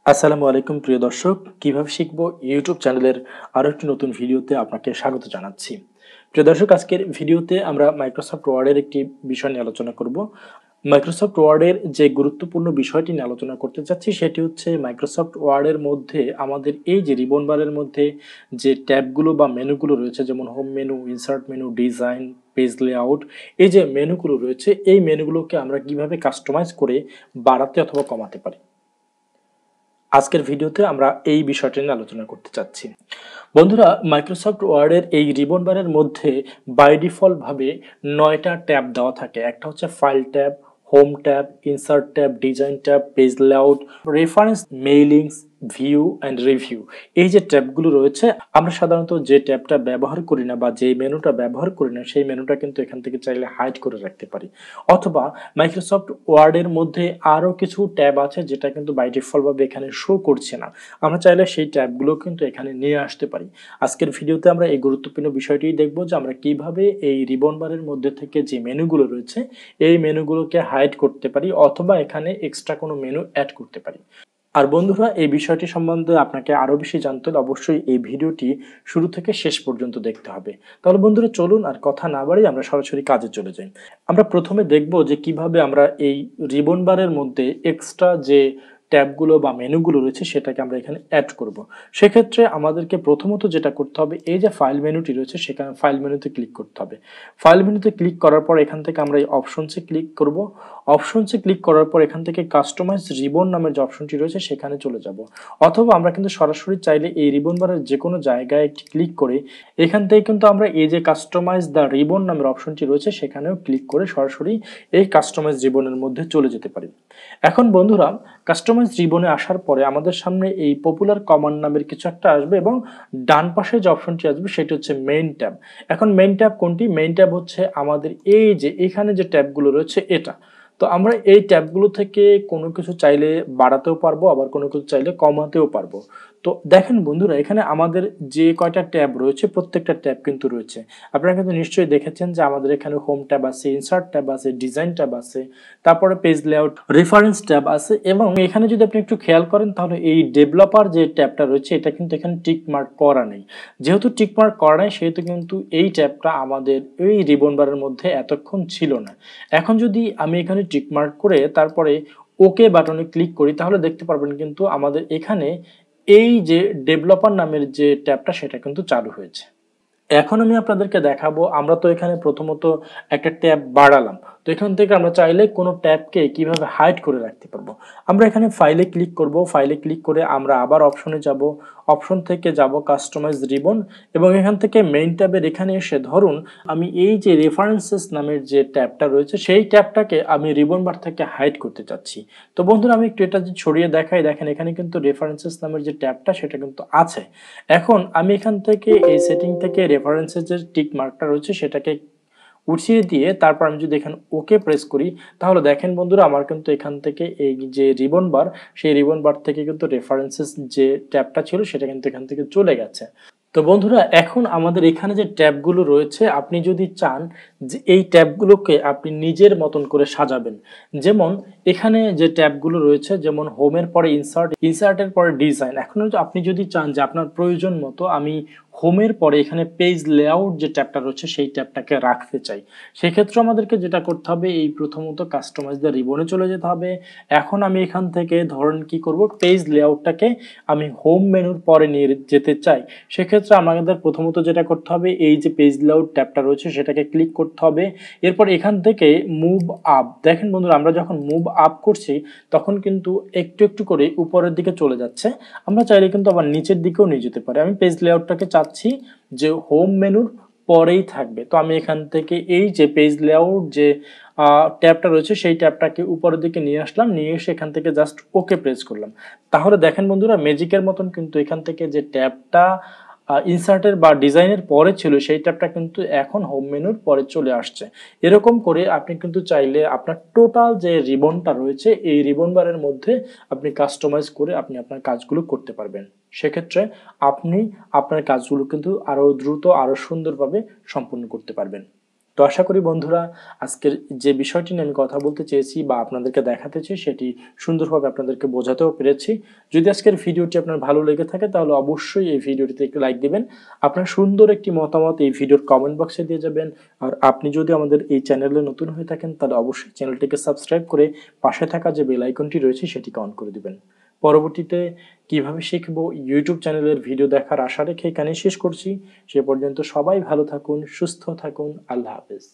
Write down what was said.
আসসালামু আলাইকুম প্রিয় দর্শক, কিভাবে শিখবো ইউটিউব চ্যানেলের আরো একটি নতুন ভিডিওতে আপনাকে স্বাগত জানাচ্ছি। প্রিয় দর্শক, আজকের ভিডিওতে আমরা মাইক্রোসফট ওয়ার্ডের একটি বিষয় নিয়ে আলোচনা করব। মাইক্রোসফট ওয়ার্ডের যে গুরুত্বপূর্ণ বিষয়টি নিয়ে আলোচনা করতে চাচ্ছি সেটি হচ্ছে মাইক্রোসফট ওয়ার্ডের মধ্যে আমাদের এই যে রিবন বারের মধ্যে যে ট্যাবগুলো বা মেনুগুলো রয়েছে, যেমন home menu, insert menu, design, page layout, এই যে মেনুগুলো রয়েছে এই মেনুগুলোকে আমরা কিভাবে কাস্টমাইজ করে বাড়াতে অথবা কমাতে পারি। আজকের ভিডিওতে আমরা এই বিষয়টি নিয়ে আলোচনা করতে চাচ্ছি। বন্ধুরা, মাইক্রোসফট ওয়ার্ডের এই রিবন বারের মধ্যে বাই ডিফল্ট ভাবে 9টা ট্যাব দেওয়া থাকে। একটা হচ্ছে file tab, home tab, insert tab, design tab, page layout, reference, Mailings, view and review. এই যে ট্যাবগুলো রয়েছে, আমরা সাধারণত যে ট্যাবটা ব্যবহার করি না বা যে মেনুটা ব্যবহার করি না সেই মেনুটা কিন্তু এখান থেকে চাইলে হাইড করে রাখতে পারি। অথবা মাইক্রোসফট ওয়ার্ডের মধ্যে আরও কিছু ট্যাব আছে যেটা কিন্তু বাই ডিফল্ট ভাবে এখানে শো করছে না, আমরা চাইলে সেই ট্যাবগুলো কিন্তু এখানে নিয়ে আসতে পারি। আজকের ভিডিওতে আমরা এই গুরুত্বপূর্ণ বিষয়টি দেখব যে আমরা কিভাবে এই রিবন বারের মধ্যে থেকে যে মেনুগুলো রয়েছে এই মেনুগুলোকে হাইড করতে পারি অথবা এখানে এক্সট্রা কোনো মেনু অ্যাড করতে পারি। আর বন্ধুরা, এই বিষয়টি সম্বন্ধে আপনাকে আরো বেশি জানতে হলে অবশ্যই এই ভিডিওটি শুরু থেকে শেষ পর্যন্ত দেখতে হবে। তাহলে বন্ধুরা, চলুন আর কথা না বাড়িয়ে আমরা সরাসরি কাজে চলে যাই। আমরা প্রথমে দেখব যে কিভাবে আমরা এই রিবন বারের মধ্যে এক্সট্রা যে ট্যাবগুলো বা মেনুগুলো রয়েছে সেটাকে আমরা এখানে অ্যাড করব। সেক্ষেত্রে আমাদেরকে প্রথমত যেটা করতে হবে, এই যে ফাইল মেনুটি রয়েছে সেখানে ফাইল মেনুতে ক্লিক করতে হবে। ফাইল মেনুতে ক্লিক করার পর এখান থেকে আমরা এই অপশনসে ক্লিক করব। অপশনসে ক্লিক করার পর এখান থেকে কাস্টমাইজ রিবন নামের যে অপশনটি রয়েছে সেখানে চলে যাব। অথবা আমরা কিন্তু সরাসরি চাইলে এই রিবন বারের যে কোনো জায়গায় একটি ক্লিক করে এখান থেকে কিন্তু আমরা এই যে কাস্টমাইজ দ্য রিবন নামের অপশনটি রয়েছে সেখানেও ক্লিক করে সরাসরি এই কাস্টমাইজ রিবনের মধ্যে চলে যেতে পারি। এখন বন্ধুরা, কাস্টমাইজ রিবনে আসার পরে আমাদের সামনে এই পপুলার কমান্ড নামের কিছু একটা আসবে এবং ডান পাশে যে অপশনটি আসবে সেটি হচ্ছে মেইন ট্যাব। এখন মেইন ট্যাব কোনটি? মেইন ট্যাব হচ্ছে আমাদের এই যে এখানে যে ট্যাবগুলো রয়েছে এটা। তো আমরা এই ট্যাবগুলো থেকে কোনো কিছু চাইলে বাড়াতেও পারবো, আবার কোনো কিছু চাইলে কমাতেও পারবো। তো দেখেন বন্ধুরা, এখানে আমাদের যে কয়টা ট্যাব রয়েছে প্রত্যেকটা ট্যাব কিন্তু রয়েছে। আপনারা কিন্তু নিশ্চয়ই দেখেছেন যে আমাদের এখানে হোম ট্যাব আছে, ইনসার্ট ট্যাব আছে, ডিজাইন ট্যাব আছে, তারপরে পেজ লেআউট, রেফারেন্স ট্যাব আছে এবং এখানে যদি আপনি একটু খেয়াল করেন তাহলে এই ডেভেলপার যে ট্যাবটা রয়েছে এটা কিন্তু এখানে টিক মার্ক করা নেই। যেহেতু টিক মার্ক করা নেই সেহেতু কিন্তু এই ট্যাবটা আমাদের এই রিবন বারের মধ্যে এতক্ষণ ছিল না। এখন যদি আমি এখানে টিক মার্ক করে তারপরে ওকে বাটনে ক্লিক করি তাহলে দেখতে পারবেন কিন্তু আমাদের এখানে এই যে ডেভেলপার নামের যে ট্যাবটা সেটা কিন্তু চালু হয়েছে। এখন আমি আপনাদেরকে দেখাবো, আমরা তো এখানে প্রথমত একটা ট্যাব বাড়ালাম, তো এখান থেকে আমরা চাইলে কোনো ট্যাবকে কিভাবে হাইড করে রাখতে পারবো। আমরা এখানে ফাইলে ক্লিক করব, ফাইলে ক্লিক করে আমরা আবার অপশনে যাব, অপশন থেকে যাব কাস্টমাইজ রিবন এবং এখান থেকে মেইন ট্যাবের এখানে এসে ধরুন আমি এই যে রেফারেন্সেস নামের যে ট্যাবটা রয়েছে সেই ট্যাবটাকে আমি রিবন বার থেকে হাইড করতে চাচ্ছি। তো বন্ধুরা, আমি একটু এটা ছড়িয়ে দেখাই, দেখেন এখানে কিন্তু রেফারেন্সেস নামের যে ট্যাবটা সেটা কিন্তু আছে। এখন আমি এখান থেকে এই সেটিং থেকে রেফারেন্সের যে টিক মার্কটা রয়েছে সেটাকে উঠিয়ে দিয়ে তারপর আমি যদি এখানে ওকে প্রেস করি তাহলে দেখেন বন্ধুরা আমার কিন্তু এখান থেকে এই যে রিবন বার সেই রিবন বার থেকে কিন্তু রেফারেন্সেস যে ট্যাবটা ছিল সেটা কিন্তু এখান থেকে চলে গেছে। তো বন্ধুরা, এখন আমাদের এখানে যে ট্যাবগুলো রয়েছে আপনি যদি চান যে এই ট্যাবগুলোকে আপনি নিজের মতন করে সাজাবেন, যেমন এখানে যে ট্যাবগুলো রয়েছে যেমন হোমের পরে ইনসার্ট, ইনসার্টের পরে ডিজাইন, এখন আপনি যদি চান যে আপনার প্রয়োজন মতো আমি হোমের পরে এখানে পেজ লেআউট যে ট্যাবটা রয়েছে সেই ট্যাবটাকে রাখতে চাই, সেক্ষেত্রে আমাদেরকে যেটা করতে হবে এই প্রথমত কাস্টমাইজ দ্য রিবনে চলে যেতে হবে। এখন আমি এখান থেকে ধরেন কি করব, পেজ লেআউটটাকে আমি হোম মেনুর পরে নিয়ে যেতে চাই, সেক্ষেত্রে আমাদের প্রথমত যেটা করতে হবে এই যে পেজ লেআউট ট্যাবটা রয়েছে সেটাকে ক্লিক করতে হবে। এরপর এখান থেকে মুভ আপ, দেখেন বন্ধুরা আমরা যখন মুভ আপ করছি তখন কিন্তু একটু একটু করে উপরের দিকে চলে যাচ্ছে, আমরা চাইলে কিন্তু আবার নিচের দিকেও নিয়ে যেতে পারি। আমি পেজ লেআউটটাকে চাচ্ছি যে হোম মেনুর পরেই থাকবে, তো আমি এখান থেকে এই যে পেজ লেআউট যে ট্যাবটা রয়েছে সেই ট্যাবটাকে উপরের দিকে নিয়ে আসলাম, নিয়ে এসে এখান থেকে জাস্ট ওকে প্রেস করলাম। তাহলে দেখেন বন্ধুরা ম্যাজিকের মতন কিন্তু এখান থেকে যে ট্যাবটা ইনসার্টের বা ডিজাইনের পরে ছিল সেই ট্যাবটা কিন্তু এখন হোম মেনুর পরে চলে আসছে। এরকম করে আপনি কিন্তু চাইলে আপনার টোটাল যে রিবনটা রয়েছে এই রিবন বারের মধ্যে আপনি কাস্টমাইজ করে আপনি আপনার কাজগুলো করতে পারবেন। সেক্ষেত্রে আপনি আপনার কাজগুলো কিন্তু আরো দ্রুত আরো সুন্দরভাবে সম্পন্ন করতে পারবেন। তো তো আশা করি বন্ধুরা আজকের যে বিষয়টি নিয়ে আমি কথা বলতে চেয়েছি বা আপনাদেরকে দেখাতে চেয়েছি সেটি সুন্দরভাবে আপনাদেরকে বোঝাতেও পেরেছি। যদি আজকের ভিডিওটি আপনার ভালো লেগে থাকে তাহলে অবশ্যই এই ভিডিওটিতে একটু লাইক দিবেন। আপনার সুন্দর একটি মতামত এই ভিডিওর কমেন্ট বক্সে দিয়ে যাবেন। আর আপনি যদি আমাদের এই চ্যানেলে নতুন হয়ে থাকেন তাহলে অবশ্যই চ্যানেলটিকে সাবস্ক্রাইব করে পাশে থাকা যে বেল আইকনটি রয়েছে সেটিকে অন করে দিবেন। পরবর্তীতে কিভাবে শিখবো ইউটিউব চ্যানেলের ভিডিও দেখার আশা রেখে এখানে শেষ করছি। সে পর্যন্ত সবাই ভালো থাকুন, সুস্থ থাকুন। আল্লাহ হাফেজ।